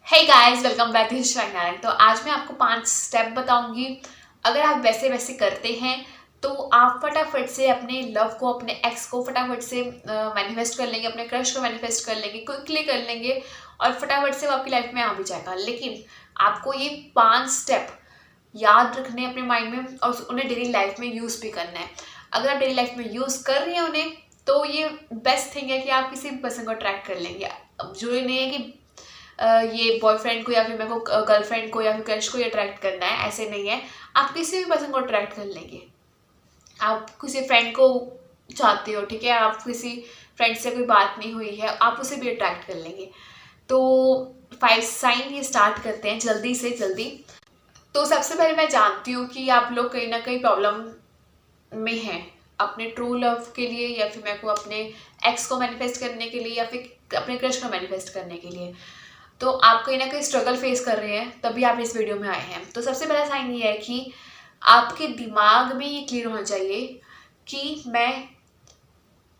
Hey guys, welcome back to श्राइनार। तो आज मैं आपको 5 स्टेप बताऊंगी। अगर आप वैसे वैसे करते हैं तो आप फटाफट से अपने लव को, अपने एक्स को फटाफट से मैनिफेस्ट कर लेंगे, अपने क्रश को मैनिफेस्ट कर लेंगे, क्विकली कर लेंगे और फटाफट से वो आपकी लाइफ में आ भी जाएगा। लेकिन आपको ये 5 स्टेप याद रखने अपने माइंड में और उन्हें डेली लाइफ में यूज़ भी करना है। अगर आप डेली लाइफ में यूज़ कर रहे हैं उन्हें, तो ये बेस्ट थिंग है कि आप किसी भी पर्सन को अट्रैक्ट कर लेंगे। अब जरूरी नहीं है कि ये बॉयफ्रेंड को या फिर मेरे को गर्लफ्रेंड को या फिर क्रश को ही अट्रैक्ट करना है, ऐसे नहीं है। आप किसी भी पर्सन को अट्रैक्ट कर लेंगे। आप किसी फ्रेंड को चाहते हो, ठीक है, आप किसी फ्रेंड से कोई बात नहीं हुई है, आप उसे भी अट्रैक्ट कर लेंगे। तो 5 साइन ये स्टार्ट करते हैं जल्दी से जल्दी। तो सबसे पहले मैं जानती हूँ कि आप लोग कहीं ना कहीं प्रॉब्लम में हैं अपने ट्रू लव के लिए, या फिर मेरे को अपने एक्स को मैनिफेस्ट करने के लिए, या फिर अपने क्रश को मैनिफेस्ट करने के लिए। तो आप कहीं ना कहीं स्ट्रगल फेस कर रहे हैं, तभी आप इस वीडियो में आए हैं। तो सबसे पहला साइन ये है कि आपके दिमाग में ये क्लियर होना चाहिए कि मैं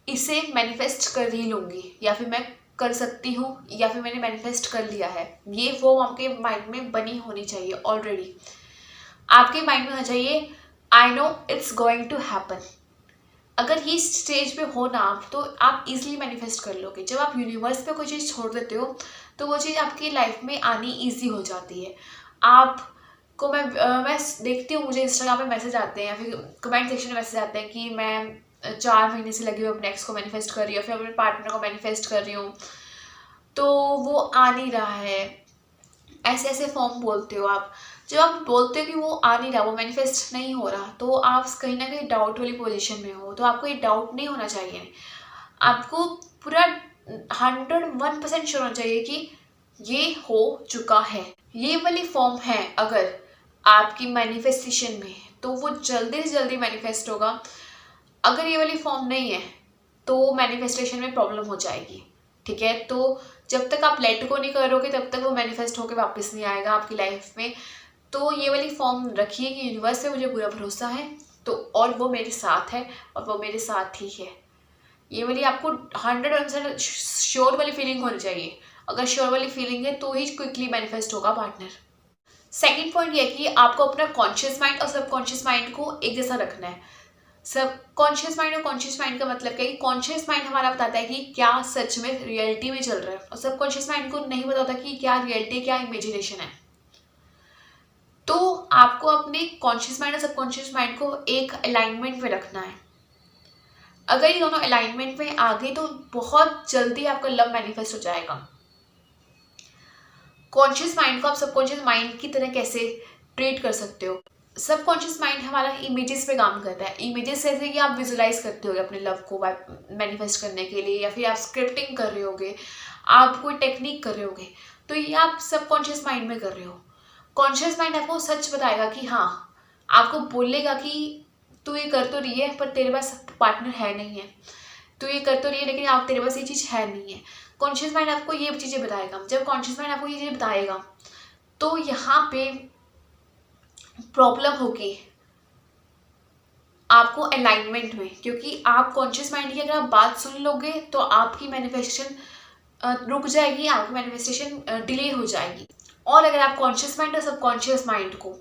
इसे मैनिफेस्ट कर ही लूँगी, या फिर मैं कर सकती हूँ, या फिर मैंने मैनिफेस्ट कर लिया है। ये वो आपके माइंड में बनी होनी चाहिए ऑलरेडी। आपके माइंड में होना चाहिए I know it's going to happen. अगर ये स्टेज पे हो ना आप, तो आप इजीली मैनिफेस्ट कर लोगे। जब आप यूनिवर्स पे कोई चीज़ छोड़ देते हो तो वो चीज़ आपकी लाइफ में आनी इजी हो जाती है। आपको मैं देखती हूँ, मुझे इंस्टाग्राम पे मैसेज आते हैं या फिर कमेंट सेक्शन में मैसेज आते हैं कि मैं 4 महीने से लगी हुई अपने एक्स को मैनिफेस्ट कर रही हूँ, फिर अपने पार्टनर को मैनिफेस्ट कर रही हूँ, तो वो आ नहीं रहा है। ऐसे ऐसे फॉर्म बोलते हो आप। जब आप बोलते हो कि वो आ नहीं रहा, वो मैनिफेस्ट नहीं हो रहा, तो आप कहीं ना कहीं डाउट वाली पोजीशन में हो। तो आपको ये डाउट नहीं होना चाहिए। आपको पूरा 101% श्योर होना चाहिए कि ये हो चुका है। ये वाली फॉर्म है अगर आपकी मैनिफेस्टेशन में, तो वो जल्दी से जल्दी मैनिफेस्ट होगा। अगर ये वाली फॉर्म नहीं है तो मैनिफेस्टेशन में प्रॉब्लम हो जाएगी, ठीक है। तो जब तक आप लेट को नहीं करोगे तब तक वो मैनिफेस्ट होकर वापस नहीं आएगा आपकी लाइफ में। तो ये वाली फॉर्म रखिए कि यूनिवर्स पे मुझे पूरा भरोसा है, तो और वो मेरे साथ है और वो मेरे साथ ही है। ये वाली आपको 100% श्योर वाली फीलिंग होनी चाहिए। अगर श्योर वाली फीलिंग है तो ही क्विकली मैनिफेस्ट होगा पार्टनर। सेकेंड पॉइंट ये कि आपको अपना कॉन्शियस माइंड और सबकॉन्शियस माइंड को एक जैसा रखना है। सब कॉन्शियस माइंड और कॉन्शियस माइंड का मतलब क्या है कि कॉन्शियस माइंड हमारा बताता है कि क्या सच में रियलिटी में चल रहा है, और सब कॉन्शियस माइंड को नहीं बताता कि क्या रियलिटी, क्या इमेजिनेशन है। तो आपको अपने कॉन्शियस माइंड और सबकॉन्शियस माइंड को एक अलाइनमेंट में रखना है। अगर ये दोनों अलाइनमेंट में आ गए तो बहुत जल्दी आपका लव मैनिफेस्ट हो जाएगा। कॉन्शियस माइंड को आप सबकॉन्शियस माइंड की तरह कैसे ट्रीट कर सकते हो? सबकॉन्शियस माइंड हमारा इमेजेस पे काम करता है। इमेजेस जैसे कि आप विजुलाइज करते होगे अपने लव को मैनिफेस्ट करने के लिए, या फिर आप स्क्रिप्टिंग कर रहे होगे, आप कोई टेक्निक कर रहे होगे, तो ये आप सबकॉन्शियस माइंड में कर रहे हो। कॉन्शियस माइंड आपको सच बताएगा कि हाँ, आपको बोलेगा कि तू ये कर तो रही है पर तेरे पास पार्टनर है नहीं है, तू ये कर तो रही है लेकिन आप तेरे पास ये चीज़ है नहीं है। कॉन्शियस माइंड आपको ये चीज़ें बताएगा। जब कॉन्शियस माइंड आपको ये चीज़ें बताएगा तो यहाँ पे प्रॉब्लम होगी आपको अलाइनमेंट में, क्योंकि आप कॉन्शियस माइंड की अगर आप बात सुन लोगे तो आपकी मैनिफेस्टेशन रुक जाएगी, आपकी मैनिफेस्टेशन डिले हो जाएगी। और अगर आप कॉन्शियस माइंड और सबकॉन्शियस माइंड को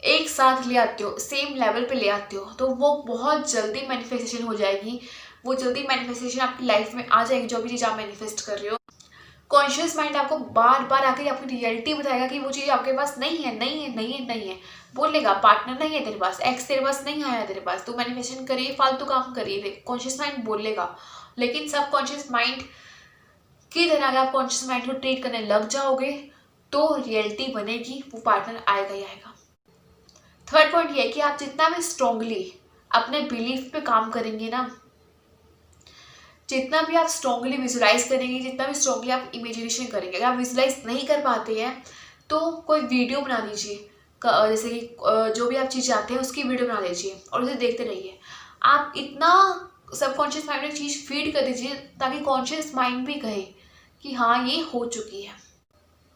एक साथ ले आते हो, सेम लेवल पे ले आते हो, तो वो बहुत जल्दी मैनिफेस्टेशन हो जाएगी। वो जल्दी मैनिफेस्टेशन आपकी लाइफ में आ जाएगी, जो भी चीज़ आप मैनिफेस्ट कर रहे हो। कॉन्शियस माइंड आपको बार बार आकर आपकी रियलिटी बताएगा कि वो चीज़ आपके पास नहीं है, नहीं है, नहीं है, नहीं है। बोलेगा पार्टनर नहीं है तेरे पास, एक्स तेरे पास नहीं आया तेरे पास, तो मैनिफेस्टेशन करिए, फालतू काम करिए, कॉन्शियस माइंड बोलेगा। लेकिन सब कॉन्शियस माइंड की तरह अगर आप कॉन्शियस माइंड को ट्रीट करने लग जाओगे तो रियलिटी बनेगी, वो पार्टनर आएगा ही आएगा। थर्ड पॉइंट ये है कि आप जितना भी स्ट्रांगली अपने बिलीफ पे काम करेंगे ना, जितना भी आप स्ट्रांगली विजुलाइज करेंगे, जितना भी स्ट्रांगली आप इमेजिनेशन करेंगे, अगर आप विजुलाइज नहीं कर पाते हैं तो कोई वीडियो बना लीजिए, जैसे कि जो भी आप चीज़ चाहते हैं उसकी वीडियो बना लीजिए और उसे देखते रहिए। आप इतना सबकॉन्शियस माइंड में चीज़ फीड कर दीजिए ताकि कॉन्शियस माइंड भी कहे कि हाँ ये हो चुकी है।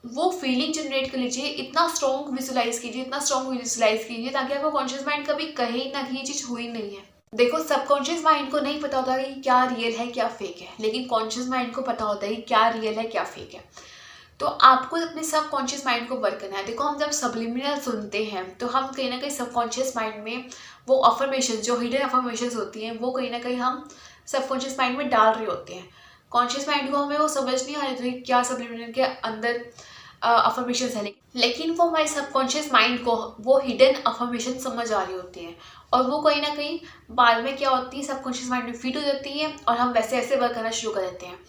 वो फीलिंग जनरेट कर लीजिए, इतना स्ट्रॉन्ग विजुलाइज कीजिए, इतना स्ट्रॉन्ग विजुलाइज कीजिए ताकि आपको कॉन्शियस माइंड कभी कहे ना कि ये चीज़ हुई नहीं है। देखो, सबकॉन्शियस माइंड को नहीं पता होता कि क्या रियल है क्या फेक है, लेकिन कॉन्शियस माइंड को पता होता है कि क्या रियल है क्या फेक है। तो आपको अपने सबकॉन्शियस माइंड को वर्क करना है। देखो, हम जब सब्लिमिनल सुनते हैं तो हम कहीं ना कहीं सबकॉन्शियस माइंड में वो अफर्मेशन, जो हिडन अफर्मेशन होती हैं, वो कहीं ना कहीं हम सबकॉन्शियस माइंड में डाल रहे होते हैं। कॉन्शियस माइंड को हमें वो समझ नहीं आ रही थी क्या सब्लिमिनल के अंदर अफर्मेशन है, लेकिन वो हमारे सबकॉन्शियस माइंड को वो हिडन अफर्मेशन समझ आ रही होती है, और वो कहीं ना कहीं बाद में क्या होती है, सबकॉन्शियस माइंड में फीड हो जाती है और हम वैसे वैसे वर्क करना शुरू कर देते हैं।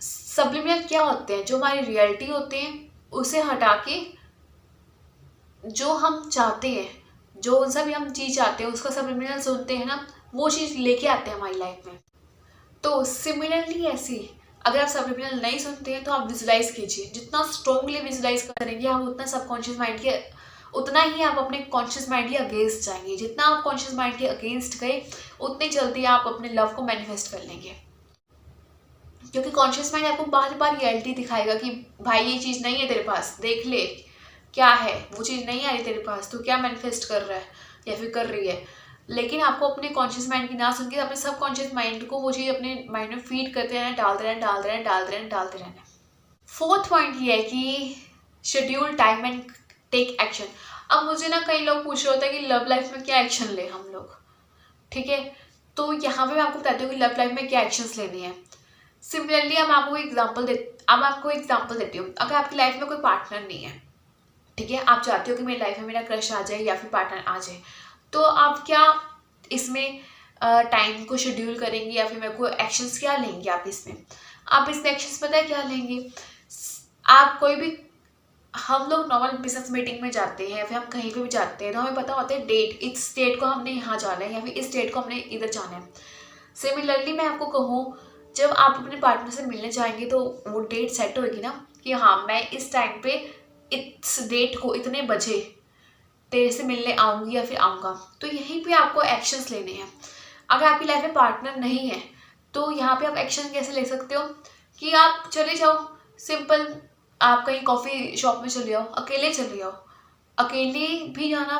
सब्लिमिनल क्या होते हैं, जो हमारी रियलिटी होते हैं उसे हटा के जो हम चाहते हैं, जो उनसे भी हम चीज़ चाहते हैं उसका सब्लिमिनल सुनते हैं ना, वो चीज़ लेके आते हैं हमारी लाइफ में। तो सिमिलरली ऐसी, अगर आप सब्लिमिनल नहीं सुनते हैं तो आप विजुलाइज कीजिए। जितना स्ट्रॉन्गली विजुलाइज करेंगे आप, उतना सबकॉन्शियस माइंड के, उतना ही आप अपने कॉन्शियस माइंड के अगेंस्ट जाएंगे। जितना आप कॉन्शियस माइंड के अगेंस्ट गए, उतनी जल्दी आप अपने लव को मैनिफेस्ट कर लेंगे, क्योंकि कॉन्शियस माइंड आपको बार बार रियलिटी दिखाएगा कि भाई ये चीज़ नहीं है तेरे पास, देख ले क्या है, वो चीज़ नहीं आ रही तेरे पास, तो क्या मैनिफेस्ट कर रहा है या फिर कर रही है। लेकिन आपको अपने कॉन्शियस माइंड की ना सुन के अपने सब कॉन्शियस माइंड को वो चीज़ अपने माइंड में फीड करते रहना, डालते रहना, डालते रहना, डालते रहना, डालते रहना। फोर्थ पॉइंट ये है कि schedule time and take action. अब मुझे ना कई लोग पूछ रहे होते हैं कि लव लाइफ में क्या एक्शन ले हम लोग, ठीक है। तो यहाँ पे मैं आपको बताती हूँ कि लव लाइफ में क्या एक्शंस लेने हैं। सिमिलरली अब आपको एग्जांपल देती हूँ। अगर आपकी लाइफ में कोई पार्टनर नहीं है, ठीक है, आप चाहते हो कि मेरी लाइफ में मेरा क्रश आ जाए या फिर पार्टनर आ जाए, तो आप क्या इसमें टाइम को शेड्यूल करेंगे या फिर मेरे को एक्शंस क्या लेंगे आप इसमें? आप इसमें एक्शंस पता है क्या लेंगे? आप कोई भी, हम लोग नॉर्मल बिजनेस मीटिंग में जाते हैं या फिर हम कहीं पे भी जाते हैं तो हमें पता होता है डेट, इस डेट को हमने यहाँ जाना है या फिर इस डेट को हमने इधर जाना है। सिमिलरली मैं आपको कहूँ, जब आप अपने पार्टनर से मिलने जाएंगे तो वो डेट सेट होगी ना कि हाँ मैं इस टाइम पे इस डेट को इतने बजे तेरे से मिलने आऊँगी या फिर आऊँगा। तो यहीं पे आपको एक्शंस लेने हैं। अगर आपकी लाइफ में पार्टनर नहीं है तो यहाँ पे आप एक्शन कैसे ले सकते हो कि आप चले जाओ, सिंपल, आप कहीं कॉफ़ी शॉप में चले जाओ, अकेले चले जाओ। अकेले भी जाना,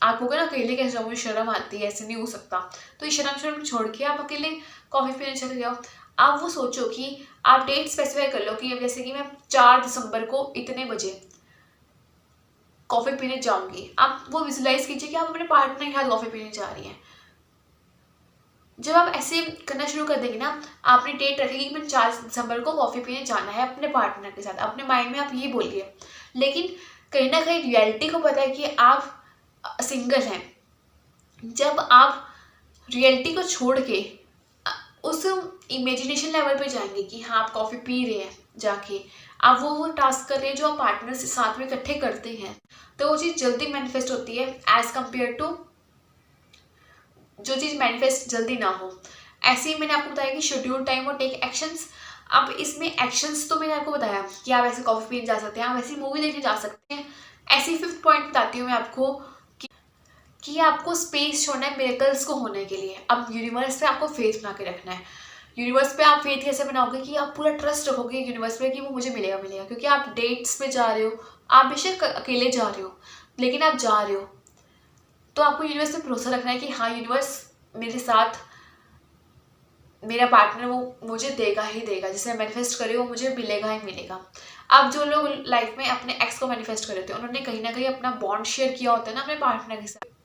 आप होगा ना अकेले कैसे जाओ, मुझे शर्म आती है, ऐसे नहीं हो सकता। तो ये शर्म छोड़ के आप अकेले कॉफ़ी पीने चले जाओ। आप वो सोचो कि आप डेट स्पेसिफाई कर लो कि अब जैसे कि मैं 4 दिसंबर को इतने बजे कॉफ़ी पीने जाऊंगी। आप वो विजुलाइज कीजिए कि आप अपने पार्टनर के साथ कॉफ़ी पीने जा रही हैं। जब आप ऐसे करना शुरू कर देंगे ना, आपने डेट रखेगी कि मैं 4 दिसंबर को कॉफ़ी पीने जाना है अपने पार्टनर के साथ, अपने माइंड में आप ये बोलिए। लेकिन कहीं ना कहीं रियलिटी को पता है कि आप सिंगल हैं। जब आप रियलिटी को छोड़ के उस इमेजिनेशन लेवल पे जाएंगे कि हाँ आप कॉफ़ी पी रहे हैं, जाके आप वो टास्क कर रहे हैं जो आप पार्टनर से साथ में इकट्ठे करते हैं, तो वो चीज़ जल्दी मैनिफेस्ट होती है एज कम्पेयर टू जो चीज़ मैनिफेस्ट जल्दी ना हो। ऐसे ही मैंने आपको बताया कि शेड्यूल टाइम और टेक एक्शंस। अब इसमें एक्शंस तो मैंने आपको बताया कि आप ऐसे कॉफ़ी पीने जा सकते हैं, आप ऐसी मूवी देखने जा सकते हैं। ऐसी 5th पॉइंट बताती हूँ मैं आपको कि आपको स्पेस छोड़ना है मिरेकल्स को होने के लिए। अब यूनिवर्स पे आपको फेथ बना के रखना है। यूनिवर्स पे आप फेथ कैसे बनाओगे कि आप पूरा ट्रस्ट रखोगे यूनिवर्स पे कि वो मुझे मिलेगा, क्योंकि आप डेट्स पे जा रहे हो, आप बेशक अकेले जा रहे हो लेकिन आप जा रहे हो, तो आपको यूनिवर्स पे भरोसा रखना है कि हाँ यूनिवर्स मेरे साथ, मेरा पार्टनर वो मुझे देगा ही देगा, जिसे मैं मैनिफेस्ट कर रही हूँ वो मुझे मिलेगा ही मिलेगा। अब जो लोग लाइफ में अपने एक्स को मैनिफेस्ट कर रहे थे, उन्होंने कहीं ना कहीं अपना बॉन्ड शेयर किया होता है ना अपने पार्टनर के साथ।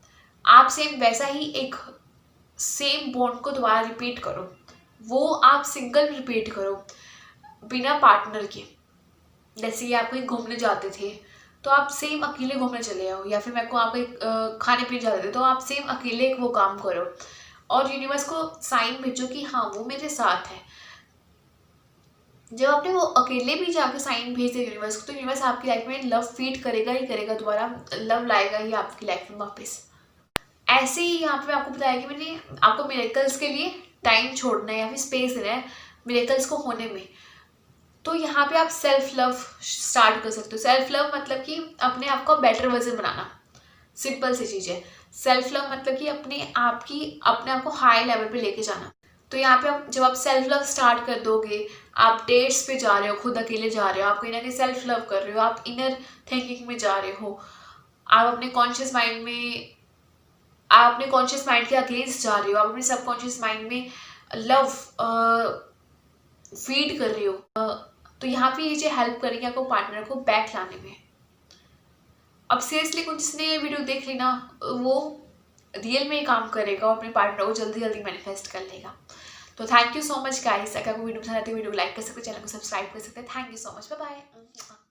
आप सेम वैसा ही एक सेम बॉन्ड को दोबारा रिपीट करो, वो आप सिंगल रिपीट करो बिना पार्टनर के। जैसे कि आप कहीं घूमने जाते थे तो आप सेम अकेले घूमने चले जाओ, या फिर मेरे को आप कहीं खाने पीने जाते थे तो आप सेम अकेले वो काम करो और यूनिवर्स को साइन भेजो कि हाँ वो मेरे साथ है। जब आपने वो अकेले भी जाके साइन भेज दिया यूनिवर्स को, तो यूनिवर्स आपकी लाइफ में लव फीड करेगा ही करेगा, दोबारा लव लाएगा ही आपकी लाइफ में वापस। ऐसे ही यहाँ पे आपको बताया कि मैंने आपको मिरेकल्स के लिए टाइम छोड़ना है या फिर स्पेस देना है मिरेकल्स को होने में। तो यहाँ पे आप सेल्फ लव स्टार्ट कर सकते हो। सेल्फ लव मतलब कि अपने आप का बेटर वर्जन बनाना, सिंपल सी चीज़ है। सेल्फ लव मतलब कि अपने आप को हाई लेवल पे लेके जाना। तो यहाँ पे आप जब आप सेल्फ लव स्टार्ट कर दोगे, आप डेट्स पे जा रहे हो, खुद अकेले जा रहे हो, आप कहीं ना कहीं सेल्फ लव कर रहे हो, आप इनर थिंकिंग में जा रहे हो, आप अपने कॉन्शियस माइंड के अगेंस्ट जा रहे हो, आप अपने सबकॉन्शियस माइंड में लव फीड कर रहे हो। तो यहाँ पे ये जो हेल्प करेंगे आपको पार्टनर को बैक लाने में। अब सीरियसली कुछ जिसने ये वीडियो देख ली ना, वो रियल में काम करेगा और अपने पार्टनर को जल्दी जल्दी मैनिफेस्ट कर लेगा। तो thank you so much guys. अगर आपको वीडियो पसंद आती है वीडियो को लाइक कर सकते हैं, चैनल को सब्सक्राइब कर सकते हैं। Thank you so much, bye bye.